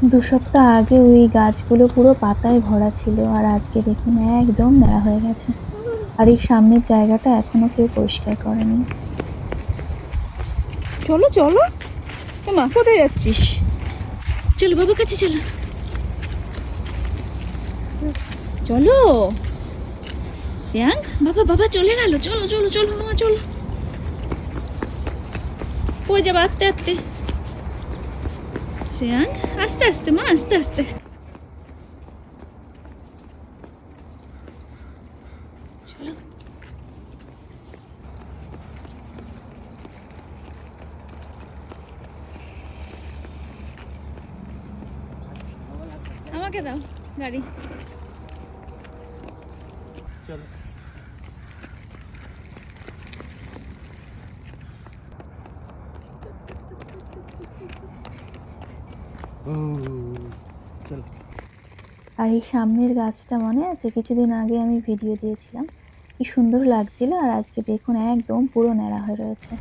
2 সপ্তাহ আগে ওই গাছগুলো পুরো পাতায় ভরা ছিল, আর আজকে দেখুন একদম ন্যাড়া হয়ে গেছে। আর এই সামনের জায়গাটা এখনো কেউ পরিষ্কার করেনি। চলো চলো, মা কোথায় যাচ্ছিস? চলো বাবার কাছে চলো, চলো শ্রেয়াং। বাবা বাবা চলে গেল, চলো চলো চলো মামা চলো। কই যাবা? আস্তে আস্তে শ্রেয়াং, আস্তে আস্তে মা, আস্তে আস্তে। চলো আমাকে দাও গাড়ি। চলো। চলো। আর এই সামনের গাছটা মনে আছে কিছুদিন আগে আমি ভিডিও দিয়েছিলাম, কি সুন্দর লাগছিল, আর আজকে দেখুন একদম পুরো ন্যাড়া হয়ে রয়েছে।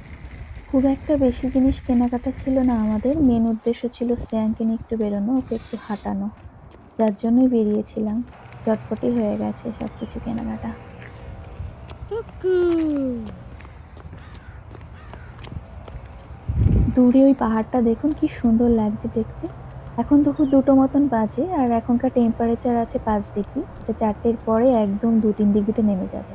খুব একটা বেশি জিনিস কেনাকাটা ছিল না আমাদের, মেন উদ্দেশ্য ছিল শ্রেয়াংকে নিয়ে একটু বেরোনো, ওকে একটু হাঁটানো, যার জন্যই বেরিয়েছিলাম। চটপটি হয়ে গেছে সব কিছু কেনাকাটা। দূরে ওই পাহাড়টা দেখুন কি সুন্দর লাগছে দেখতে। এখন দুপুর 2টো মতন বাজে, আর এখনকার টেম্পারেচার আছে 5 ডিগ্রি। এটা 4টের পরে একদম 2-3 ডিগ্রিতে নেমে যাবে।